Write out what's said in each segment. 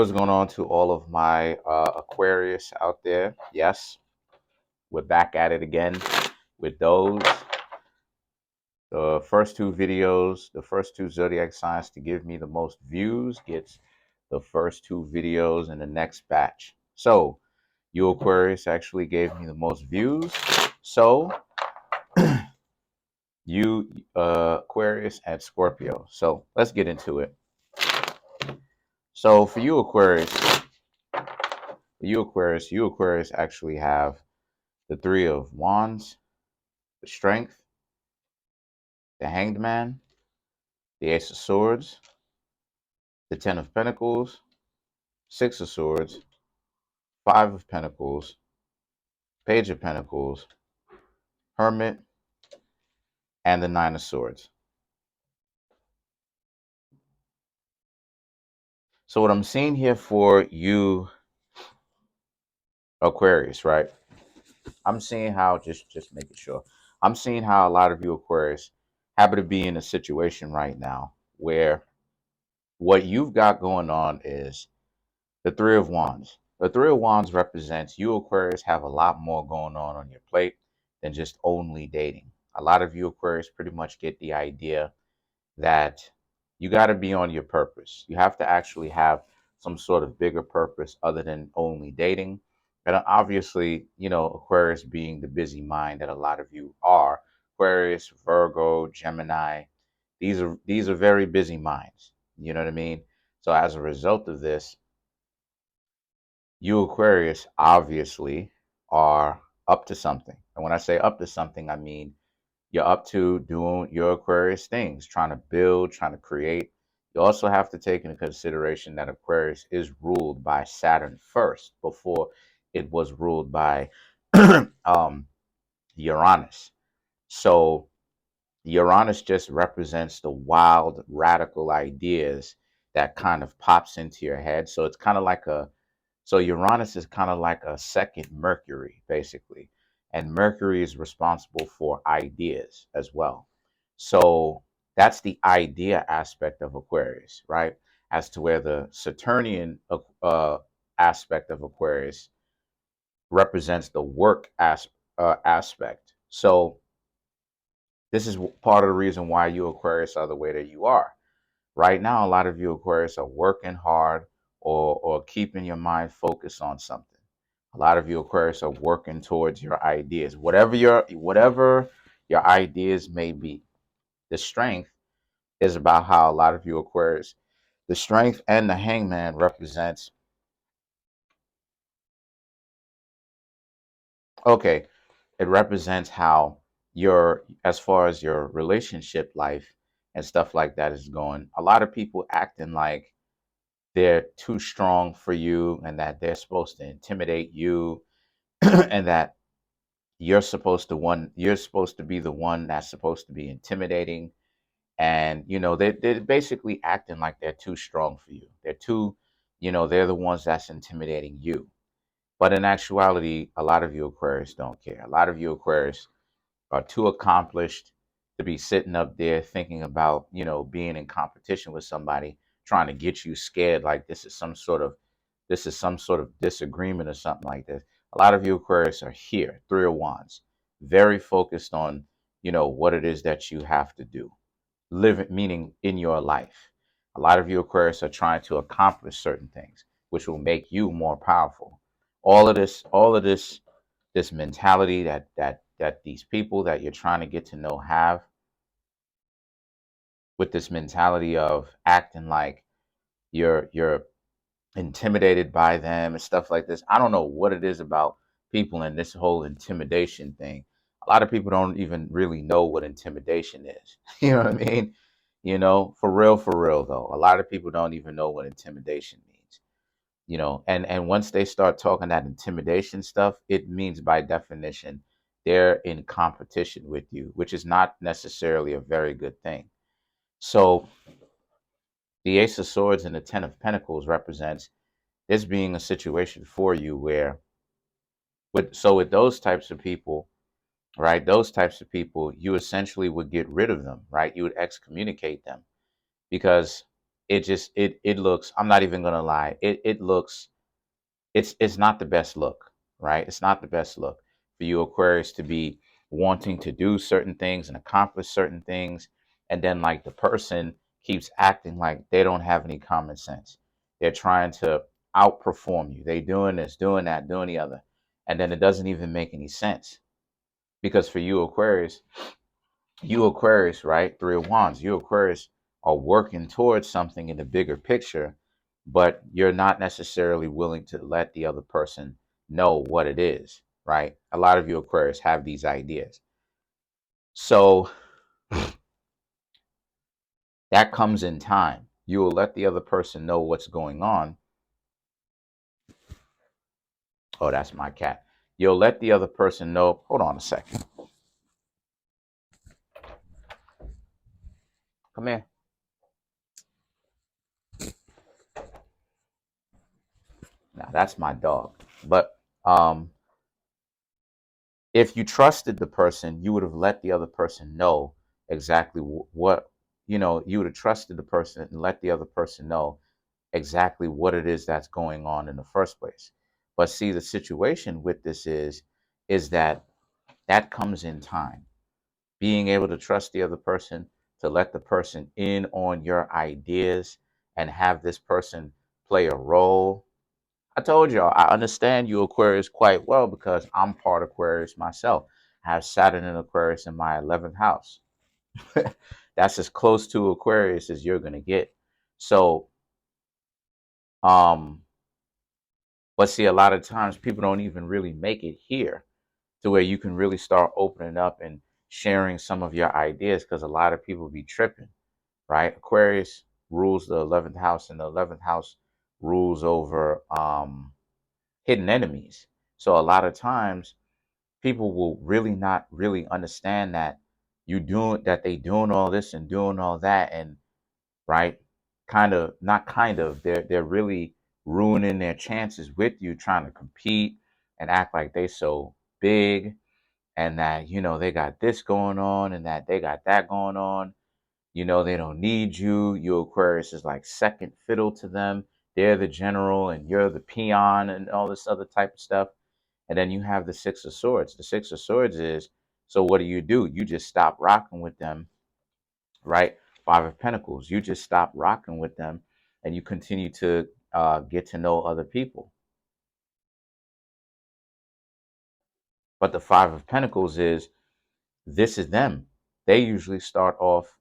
What's going on to all of my Aquarius out there? Yes, we're back at it again with those. The first two videos, the first two zodiac signs to give me the most views gets the first two videos in the next batch. So, you Aquarius actually gave me the most views. So, you Aquarius and Scorpio. So, let's get into it. So, for you Aquarius actually have the Three of Wands, the Strength, the Hanged Man, the Ace of Swords, the Ten of Pentacles, Six of Swords, Five of Pentacles, Page of Pentacles, Hermit, and the Nine of Swords. So what I'm seeing here for you, Aquarius, right? I'm seeing how, just making sure, I'm seeing how a lot of you Aquarius happen to be in a situation right now where what you've got going on is the Three of Wands. The Three of Wands represents you Aquarius have a lot more going on your plate than just only dating. A lot of you Aquarius pretty much get the idea that you got to be on your purpose. You have to actually have some sort of bigger purpose other than only dating. And obviously, Aquarius being the busy mind that a lot of you are, Aquarius, Virgo, Gemini, these are very busy minds. You know what I mean? So as a result of this, you Aquarius obviously are up to something. And when I say up to something, I mean you're up to doing your Aquarius things, trying to build, trying to create. You also have to take into consideration that Aquarius is ruled by Saturn first before it was ruled by um, Uranus. So Uranus just represents the wild, radical ideas that kind of pops into your head. So it's kind of like so Uranus is kind of like a second Mercury, basically. And Mercury is responsible for ideas as well. So that's the idea aspect of Aquarius, right? As to where the Saturnian aspect of Aquarius represents the work aspect. So this is part of the reason why you Aquarius are the way that you are. Right now, a lot of you Aquarius are working hard or keeping your mind focused on something. A lot of you Aquarius are working towards your ideas, whatever your ideas may be. The strength is about how a lot of you Aquarius, the strength and the hangman represents, okay, it represents how as far as your relationship life and stuff like that is going. A lot of people acting like they're too strong for you and that they're supposed to intimidate you and that you're supposed to be the one that's supposed to be intimidating. And they're basically acting like they're too strong for you. They're the ones that's intimidating you. But in actuality, a lot of you Aquarius don't care. A lot of you Aquarius are too accomplished to be sitting up there thinking about, being in competition with somebody trying to get you scared like this is some sort of disagreement or something like this. A lot of you Aquarius are here, Three of Wands, very focused on, what it is that you have to do, meaning in your life. A lot of you Aquarius are trying to accomplish certain things, which will make you more powerful. All of this mentality that these people that you're trying to get to know have, with this mentality of acting like you're intimidated by them and stuff like this. I don't know what it is about people and this whole intimidation thing. A lot of people don't even really know what intimidation is. You know what I mean? For real though. A lot of people don't even know what intimidation means. And once they start talking that intimidation stuff, it means by definition they're in competition with you, which is not necessarily a very good thing. So the Ace of Swords and the Ten of Pentacles represents this being a situation for you where with those types of people, right? Those types of people, you essentially would get rid of them, right? You would excommunicate them because it looks, I'm not even gonna lie, it looks, it's not the best look, right? It's not the best look for you Aquarius to be wanting to do certain things and accomplish certain things, and then like the person keeps acting like they don't have any common sense. They're trying to outperform you. They doing this, doing that, doing the other, and then it doesn't even make any sense. Because for you Aquarius, right? Three of Wands, you Aquarius are working towards something in the bigger picture, but you're not necessarily willing to let the other person know what it is, right? A lot of you Aquarius have these ideas. So that comes in time. You will let the other person know what's going on. Oh, that's my cat. You'll let the other person know. Hold on a second. Come here. Now that's my dog. But if you trusted the person, you would have let the other person know exactly what, you would have trusted the person and let the other person know exactly what it is that's going on in the first place. But see, the situation with this is that that comes in time. Being able to trust the other person, to let the person in on your ideas and have this person play a role. I told y'all, I understand you Aquarius quite well because I'm part Aquarius myself. I have Saturn in Aquarius in my 11th house. That's as close to Aquarius as you're going to get. So, um, but see, a lot of times people don't even really make it here to where you can really start opening up and sharing some of your ideas, because a lot of people be tripping, right? Aquarius rules the 11th house, and the 11th house rules over hidden enemies. So a lot of times people will really not really understand that they doing all this and doing all that, and right, kind of not kind of, they're really ruining their chances with you, trying to compete and act like they so big, and that they got this going on and that they got that going on. They don't need you. Your Aquarius is like second fiddle to them. They're the general and you're the peon and all this other type of stuff. And then you have the Six of Swords. The Six of Swords is, so what do? You just stop rocking with them, right? Five of Pentacles. You just stop rocking with them and you continue to get to know other people. But the Five of Pentacles is, this is them. They usually start off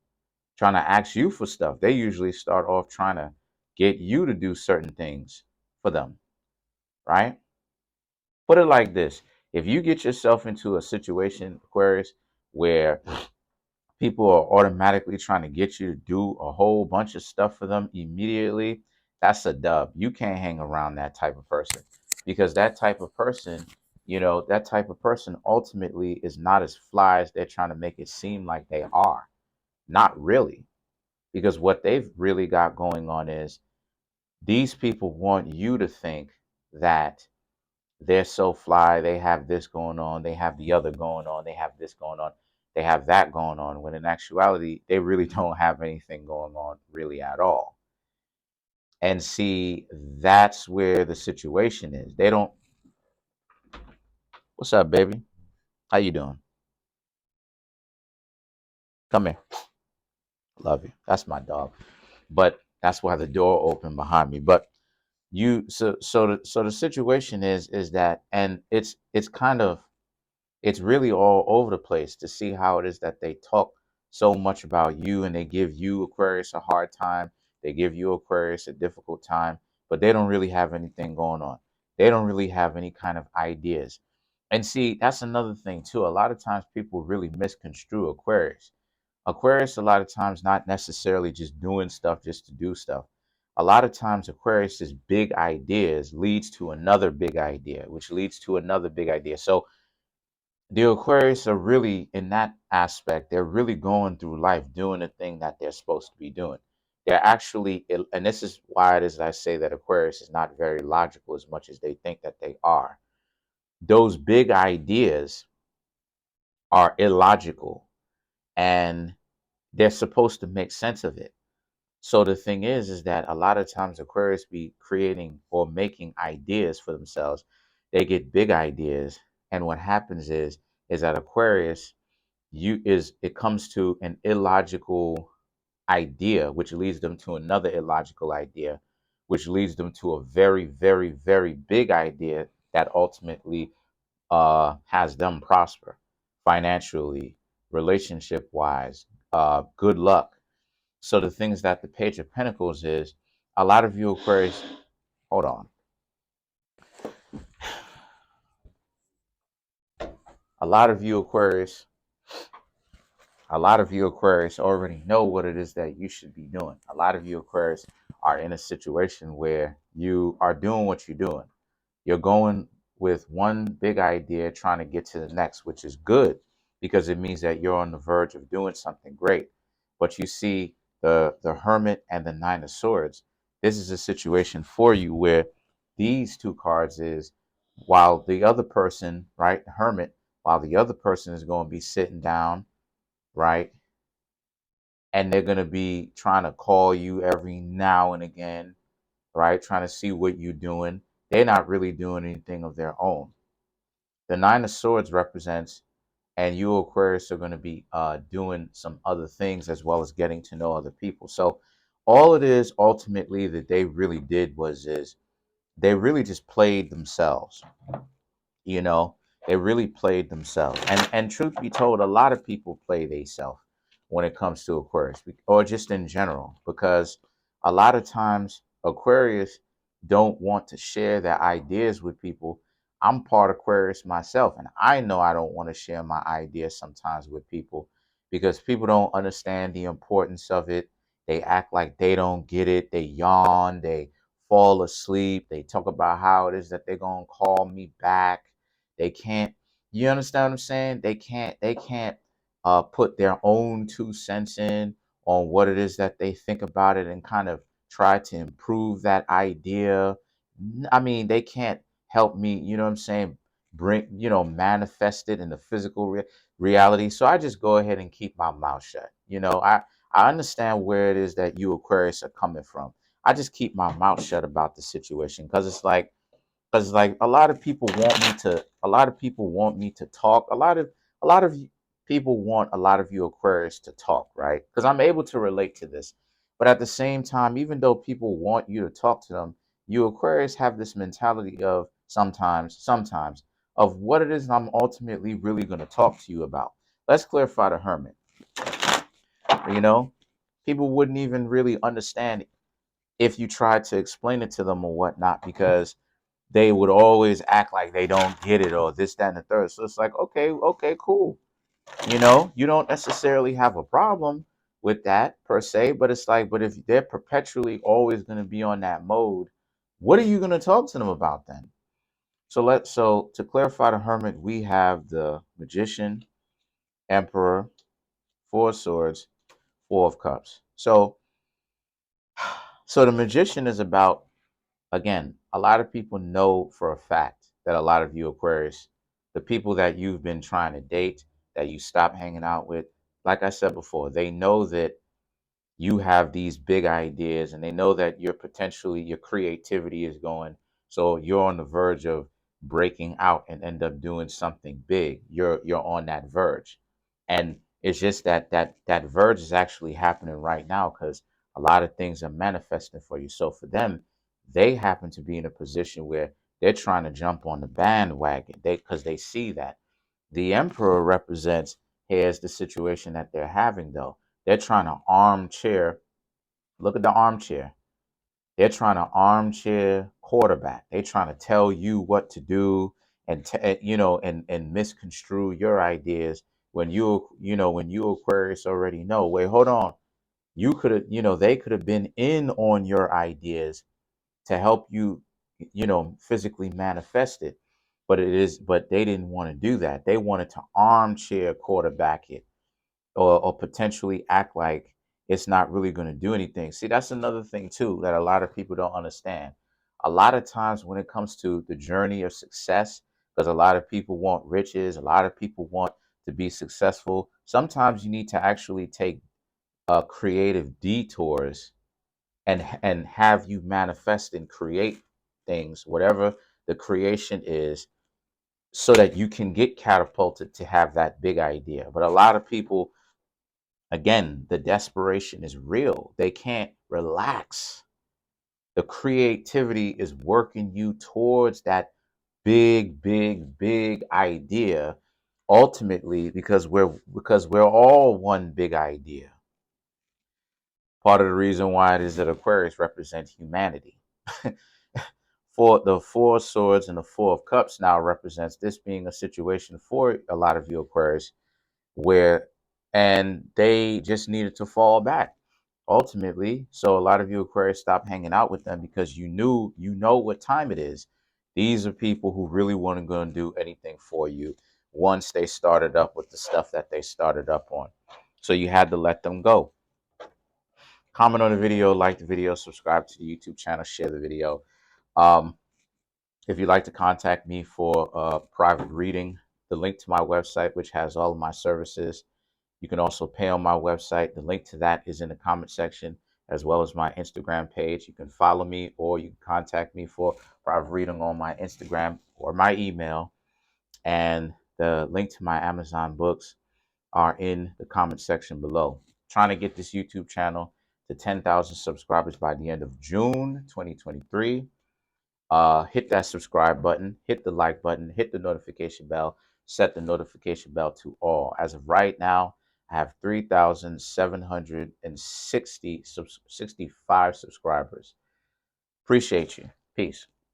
trying to ask you for stuff. They usually start off trying to get you to do certain things for them, right? Put it like this. If you get yourself into a situation, Aquarius, where people are automatically trying to get you to do a whole bunch of stuff for them immediately, that's a dub. You can't hang around that type of person, because that type of person, that type of person ultimately is not as fly as they're trying to make it seem like they are. Not really. Because what they've really got going on is, these people want you to think that they're so fly, they have this going on, they have the other going on, they have this going on, they have that going on, when in actuality, they really don't have anything going on really at all. And see, that's where the situation is. They don't, what's up, baby? How you doing? Come here. Love you. That's my dog. But that's why the door opened behind me. But the situation is that, and it's kind of, it's really all over the place to see how it is that they talk so much about you, and they give you Aquarius a hard time, they give you Aquarius a difficult time, but they don't really have anything going on. They don't really have any kind of ideas. And see, that's another thing too. A lot of times people really misconstrue Aquarius. Aquarius, a lot of times, not necessarily just doing stuff just to do stuff. A lot of times Aquarius's big ideas leads to another big idea, which leads to another big idea. So the Aquarius are really, in that aspect, they're really going through life doing the thing that they're supposed to be doing. They're actually, and this is why it is I say that Aquarius is not very logical as much as they think that they are. Those big ideas are illogical, and they're supposed to make sense of it. So the thing is that a lot of times Aquarius be creating or making ideas for themselves. They get big ideas, and what happens is that Aquarius, it comes to an illogical idea, which leads them to another illogical idea, which leads them to a very, very, very big idea that ultimately has them prosper financially, relationship wise, good luck. So the things that the Page of Pentacles is, a lot of you Aquarius, hold on, a lot of you Aquarius, a lot of you Aquarius already know what it is that you should be doing. A lot of you Aquarius are in a situation where you are doing what you're doing. You're going with one big idea, trying to get to the next, which is good because it means that you're on the verge of doing something great. But you see the Hermit and the Nine of Swords. This is a situation for you where these two cards is while the other person, right, the Hermit, while the other person is going to be sitting down, right, and they're going to be trying to call you every now and again, right, trying to see what you're doing. They're not really doing anything of their own. The Nine of Swords represents, and you Aquarius are going to be doing some other things as well as getting to know other people. So all it is ultimately that they really did is they really just played themselves. You know, they really played themselves. And truth be told, a lot of people play themselves when it comes to Aquarius, or just in general, because a lot of times Aquarius don't want to share their ideas with people. I'm part Aquarius myself, and I know I don't want to share my ideas sometimes with people because people don't understand the importance of it. They act like they don't get it. They yawn. They fall asleep. They talk about how it is that they're going to call me back. They can't, you understand what I'm saying? They can't put their own 2 cents in on what it is that they think about it and kind of try to improve that idea. I mean, they can't help me, you know what I'm saying? Bring, manifest it in the physical reality. So I just go ahead and keep my mouth shut. I understand where it is that you Aquarius are coming from. I just keep my mouth shut about the situation because a lot of people want me to talk. A lot of people want a lot of you Aquarius to talk, right? Because I'm able to relate to this. But at the same time, even though people want you to talk to them, you Aquarius have this mentality of sometimes of what it is I'm ultimately really going to talk to you about. Let's clarify the Hermit. You know, people wouldn't even really understand if you tried to explain it to them or whatnot because they would always act like they don't get it or this, that, and the third. So it's like, okay, cool. You don't necessarily have a problem with that per se, but it's like, but if they're perpetually always going to be on that mode, what are you going to talk to them about then? So to clarify the Hermit, we have the Magician, Emperor, Four of Swords, Four of Cups. So the Magician is about, again, a lot of people know for a fact that a lot of you Aquarius, the people that you've been trying to date, that you stop hanging out with, like I said before, they know that you have these big ideas and they know that your creativity is going. So you're on the verge of breaking out and end up doing something big. You're on that verge. And it's just that verge is actually happening right now because a lot of things are manifesting for you. So for them, they happen to be in a position where they're trying to jump on the bandwagon. Because they see that. The Emperor represents, here's the situation that they're having though. They're trying to armchair. Look at the armchair. They're trying to armchair quarterback. They're trying to tell you what to do and misconstrue your ideas when you Aquarius already know. Wait, hold on. You could have, they could have been in on your ideas to help you, physically manifest it. But they didn't want to do that. They wanted to armchair quarterback it or potentially act like it's not really going to do anything. See, that's another thing too that a lot of people don't understand. A lot of times when it comes to the journey of success, because a lot of people want riches, a lot of people want to be successful. Sometimes you need to actually take creative detours and have you manifest and create things, whatever the creation is, so that you can get catapulted to have that big idea. But a lot of people, again, the desperation is real. They can't relax. The creativity is working you towards that big, big, big idea, ultimately, because we're all one big idea. Part of the reason why it is that Aquarius represents humanity. For the Four of Swords and the Four of Cups now represents this being a situation for a lot of you Aquarius where, and they just needed to fall back ultimately. So a lot of you Aquarius stopped hanging out with them because you know what time it is. These are people who really weren't going to do anything for you once they started up with the stuff that they started up on. So you had to let them go. Comment on the video, like the video, subscribe to the YouTube channel, share the video. Um, if you'd like to contact me for a private reading, the link to my website, which has all of my services. You can also pay on my website. The link to that is in the comment section, as well as my Instagram page. You can follow me or you can contact me for private reading on my Instagram or my email. And the link to my Amazon books are in the comment section below. Trying to get this YouTube channel to 10,000 subscribers by the end of June 2023. Hit that subscribe button, hit the like button, hit the notification bell, set the notification bell to all. As of right now, I have 3,765 subscribers. Appreciate you. Peace.